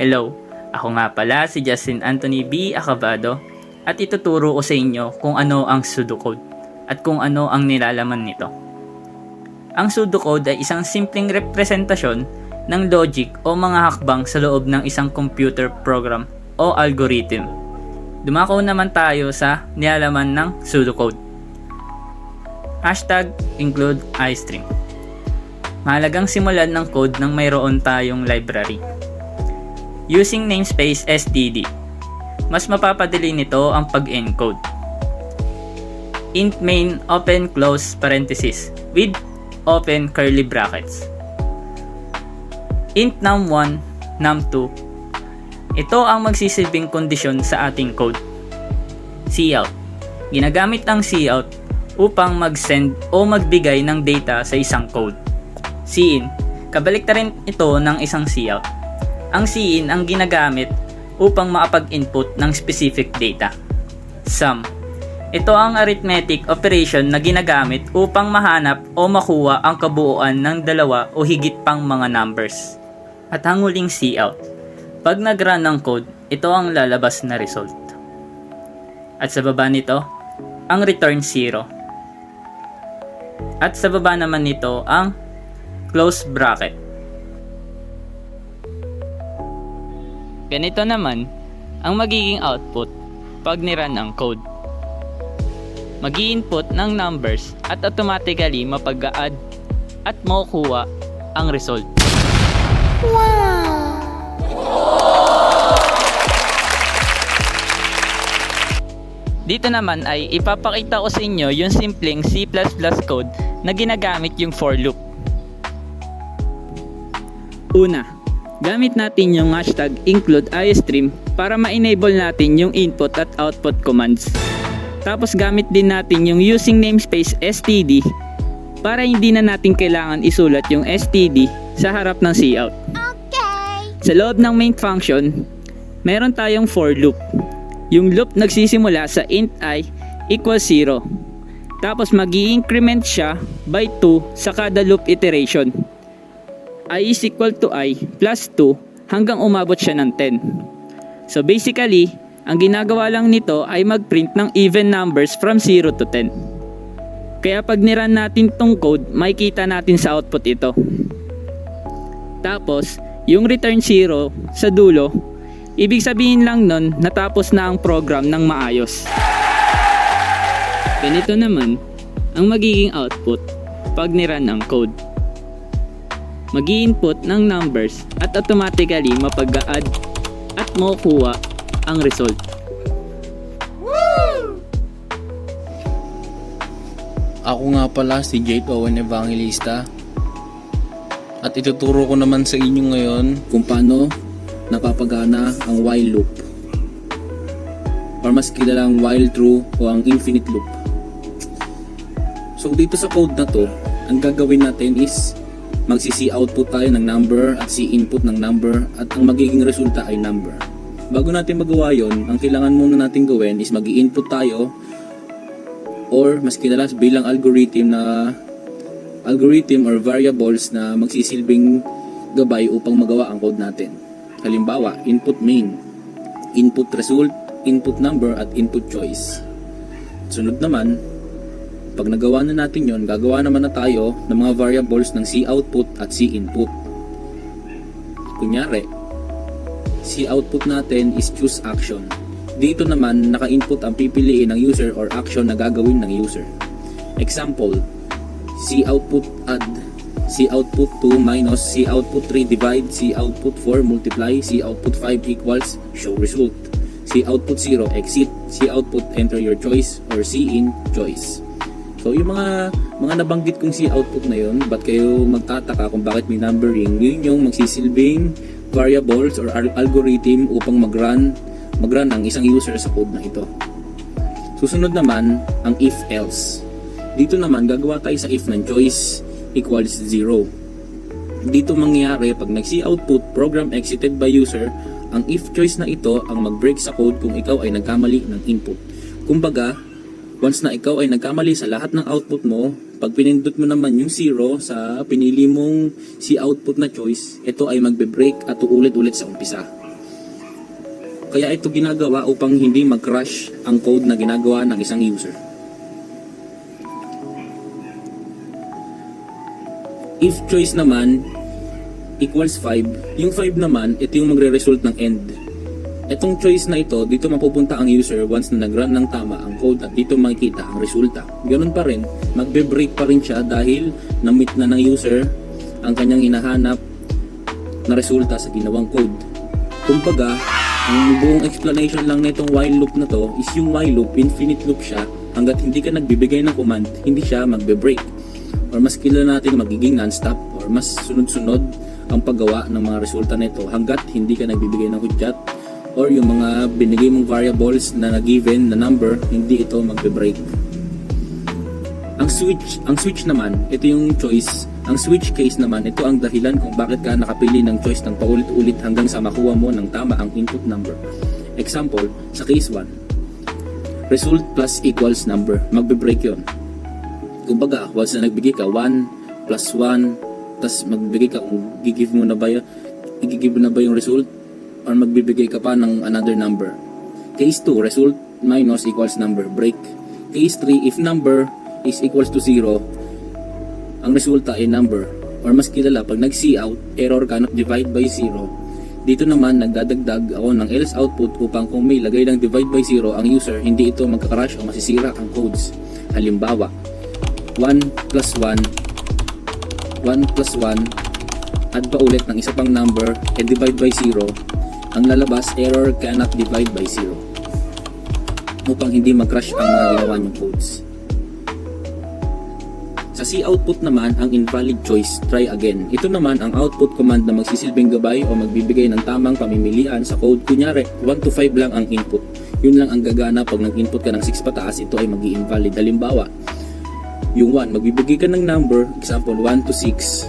Hello, ako nga pala si Justin Anthony B. Acabado at ituturo ko sa inyo kung ano ang pseudocode at kung ano ang nilalaman nito. Ang pseudocode ay isang simpleng representasyon ng logic o mga hakbang sa loob ng isang computer program o algorithm. Dumako naman tayo sa nilalaman ng pseudocode. Hashtag include iStream. Mahalagang simulan ng code nang mayroon tayong library. Using namespace std, mas mapapadali nito ang pag-encode. Int main open close parenthesis with open curly brackets. Int num1, num2. Ito ang magsisilbing kondisyon sa ating code. Cout. Ginagamit ang cout upang mag-send o magbigay ng data sa isang code. Cin. Kabaliktaran ito ng isang cout. Ang cin ang ginagamit upang makapag-input ng specific data. Sum. Ito ang arithmetic operation na ginagamit upang mahanap o makuha ang kabuuan ng dalawa o higit pang mga numbers. At ang huling cout. Pag nag-run ng code, ito ang lalabas na result. At sa baba nito, ang return 0. At sa baba naman nito, ang close bracket. Ganito naman ang magiging output pag ni-run ang code. Mag-i-input ng numbers at automatically mapag-add at makukuha ang result. Wow! Dito naman ay ipapakita ko sa inyo yung simpleng C++ code na ginagamit yung for loop. Una, gamit natin yung hashtag include iStream para ma-enable natin yung input at output commands. Tapos gamit din natin yung using namespace std para hindi na natin kailangan isulat yung std sa harap ng cout. Okay! Sa loob ng main function, meron tayong for loop. Yung loop nagsisimula sa int I equals 0. Tapos mag-i-increment siya by 2 sa kada loop iteration. I is equal to I plus 2 hanggang umabot siya ng 10. So basically, ang ginagawa lang nito ay mag-print ng even numbers from 0 to 10. Kaya pag niran natin tong code, makikita natin sa output ito. Tapos, yung return 0 sa dulo, ibig sabihin lang nun natapos na ang program ng maayos. Ganito naman ang magiging output pag niran ang code. Mag-i-input ng numbers at automatically mapag-add at makukuha ang result. Woo! Ako nga pala si Jake Owen Evangelista at ituturo ko naman sa inyo ngayon kung paano napapagana ang while loop or mas kilalang while true o ang infinite loop. So dito sa code na to, ang gagawin natin is magsi-C output tayo ng number at C input ng number at ang magiging resulta ay number. Bago natin magawa yon, ang kailangan muna natin gawin is mag-i-input tayo or mas kilala bilang algorithm or variables na magsisilbing gabay upang magawa ang code natin. Halimbawa, input main, input result, input number at input choice. Sunod naman, pag nagawa na natin yon, gagawa naman na tayo ng mga variables ng C output at C input. Kunyari, C output natin is choose action. Dito naman, naka-input ang pipiliin ng user or action na gagawin ng user. Example, C output add, C output 2 minus, C output 3 divide, C output 4 multiply, C output 5 equals show result. C output 0 exit, C output enter your choice or C in choice. So yung mga nabanggit kong C output na yun, ba't kayo magtataka kung bakit may numbering? Yun yung magsisilbing variables or algorithm upang mag-run ang isang user sa code na ito. Susunod naman ang if else. Dito naman gagawa tayo sa if ng choice equals 0. Dito mangyayari pag nag-C output program exited by user, ang if choice na ito ang mag-break sa code kung ikaw ay nagkamali ng input. Kumbaga, once na ikaw ay nagkamali sa lahat ng output mo, pag pinindot mo naman yung 0 sa pinili mong C output na choice, ito ay magbe-break at uulit-ulit sa umpisa. Kaya ito ginagawa upang hindi mag-crash ang code na ginagawa ng isang user. If choice naman equals 5, yung 5 naman, ito yung magre-result ng end. Itong choice na ito, dito mapupunta ang user once na nag-run ng tama ang code at dito makikita ang resulta. Ganun pa rin, magbe-break pa rin siya dahil na-meet na ng user ang kanyang hinahanap na resulta sa ginawang code. Kumbaga, ang buong explanation lang nitong while loop na to is yung while loop, infinite loop siya. Hanggat hindi ka nagbibigay ng command, hindi siya magbe-break. Or mas kilala natin magiging non-stop or mas sunod-sunod ang paggawa ng mga resulta nito hanggat hindi ka nagbibigay ng hudyat or yung mga binigay mong variables na given na number, hindi ito magbe-break. Ang switch naman, ito yung choice. Ang switch case naman, ito ang dahilan kung bakit ka nakapili ng choice ng paulit-ulit hanggang sa makuha mo ng tama ang input number. Example, sa case 1, result plus equals number, magbe-break yun. Kumbaga, once na nagbigay ka 1 plus 1, tas magbibigay ka kung i-give mo na ba yung result or magbibigay ka pa ng another number. Case 2, result minus equals number, break. Case 3, if number is equals to 0, ang resulta ay number. Or mas kilala, pag nag-cout, error cannot divide by 0. Dito naman, nagdadagdag ako ng else output upang kung may lagay ng divide by 0 ang user, hindi ito magkakarash o masisira ang codes. Halimbawa, 1 plus 1 plus 1, add pa ulit ng isa pang number and divide by 0, ang lalabas, error cannot divide by 0 upang hindi mag-crash ang mga ginawa niyong codes. Sa C output naman, ang invalid choice, try again. Ito naman ang output command na magsisilbing gabay o magbibigay ng tamang pamimilian sa code. Kunyari, 1 to 5 lang ang input. Yun lang ang gagana pag nag-input ka ng 6 pataas, ito ay mag-i-invalid. Halimbawa, yung 1, magbibigay ka ng number, example 1 to 6,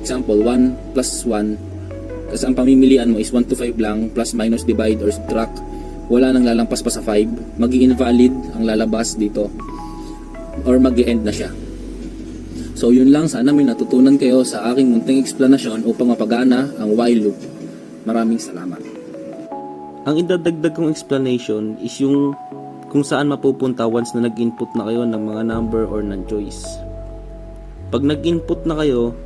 example 1 plus 1, kasi ang pamimilian mo is 1 to 5 lang, plus minus divide or subtract, wala nang lalampas pa sa 5, mag-i-invalid ang lalabas dito, or mag-i-end na siya. So yun lang, sana may natutunan kayo sa aking munting explanation upang mapagana ang while loop. Maraming salamat. Ang idadagdag kong explanation is yung kung saan mapupunta once na nag-input na kayo ng mga number or ng choice. Pag nag-input na kayo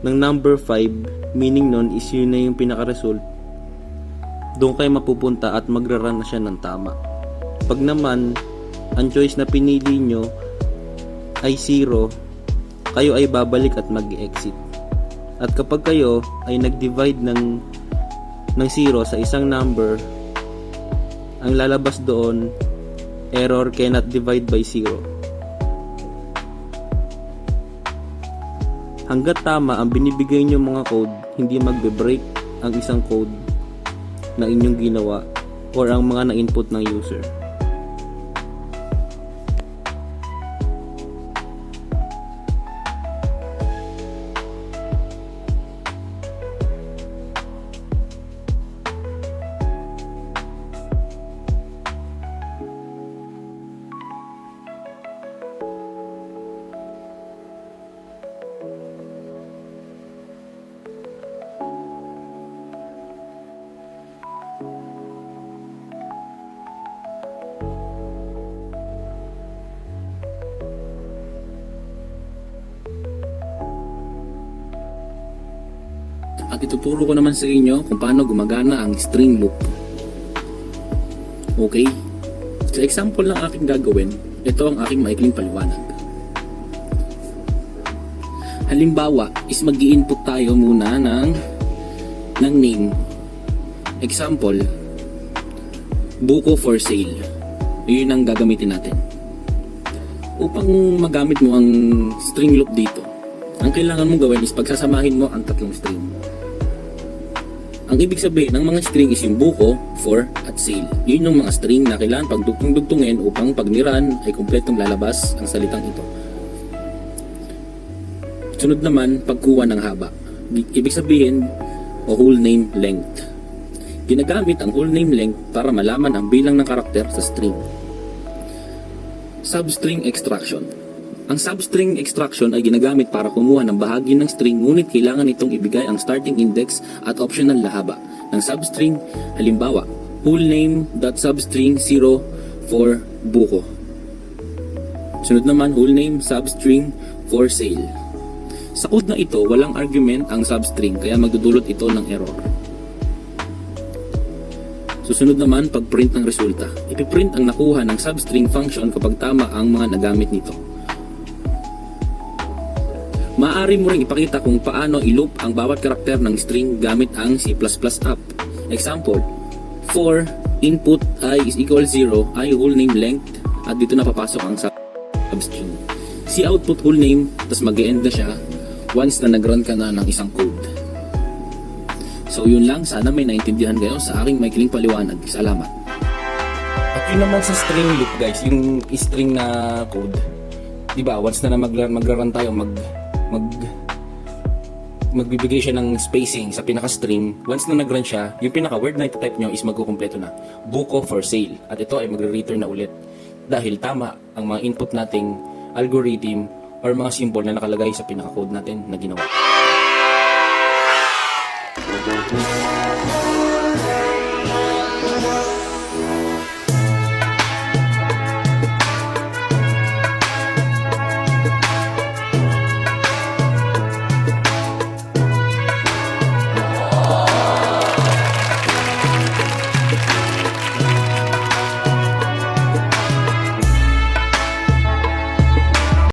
ng number 5, meaning nun is yun na yung pinaka-result, doon kayo mapupunta at magra-run na siya ng tama. Pag naman, ang choice na pinili nyo ay 0, kayo ay babalik at mag-exit. At kapag kayo ay nag-divide ng 0 sa isang number, ang lalabas doon, error cannot divide by 0. Hanggat tama ang binibigay nyo mga code, hindi magbe-break ang isang code na inyong ginawa or ang mga na-input ng user. At ituturo ko naman sa inyo kung paano gumagana ang string loop. Okay? Sa example ng aking gagawin, ito ang aking maikling paliwanag. Halimbawa, is mag-i-input tayo muna ng name. Example, buko for sale. Yun ang gagamitin natin. Upang magamit mo ang string loop dito, ang kailangan mong gawin is pagsasamahin mo ang tatlong string. Ang ibig sabihin ng mga string is yung buko, for, at sale. Yun yung mga string na kailangan pagdugtong-dugtungin upang pag niran ay kumpletong lalabas ang salitang ito. Sunod naman, pagkuha ng haba. Ibig sabihin, o whole name length. Ginagamit ang whole name length para malaman ang bilang ng karakter sa string. Substring extraction. Ang substring extraction ay ginagamit para kumuha ng bahagi ng string, ngunit kailangan itong ibigay ang starting index at optional na haba ng substring. Halimbawa, wholename.substring 0 for buko. Sunod naman, wholename substring for sale. Sa code na ito, walang argument ang substring kaya magdudulot ito ng error. Susunod naman, pag-print ng resulta. Ipiprint ang nakuha ng substring function kapag tama ang mga nagamit nito. Maaari mo ring ipakita kung paano i-loop ang bawat karakter ng string gamit ang C++ app. Example, for input I is equal 0, I whole name length, at dito na papasok ang substring. C output whole name, tas mag-e-end na siya once na nag-run ka na ng isang code. So yun lang, sana may naintindihan kayo sa aking maikling paliwanag. Salamat. At yun naman sa string loop guys, yung string na code. Diba, once na magra-run tayo, magbibigay siya ng spacing sa pinaka-string. Once na nag-run siya, yung pinaka-word na ito-type nyo is magkukumpleto na. Buko for sale. At ito ay magre-return na ulit. Dahil tama ang mga input nating algorithm or mga symbol na nakalagay sa pinaka-code natin na ginawa.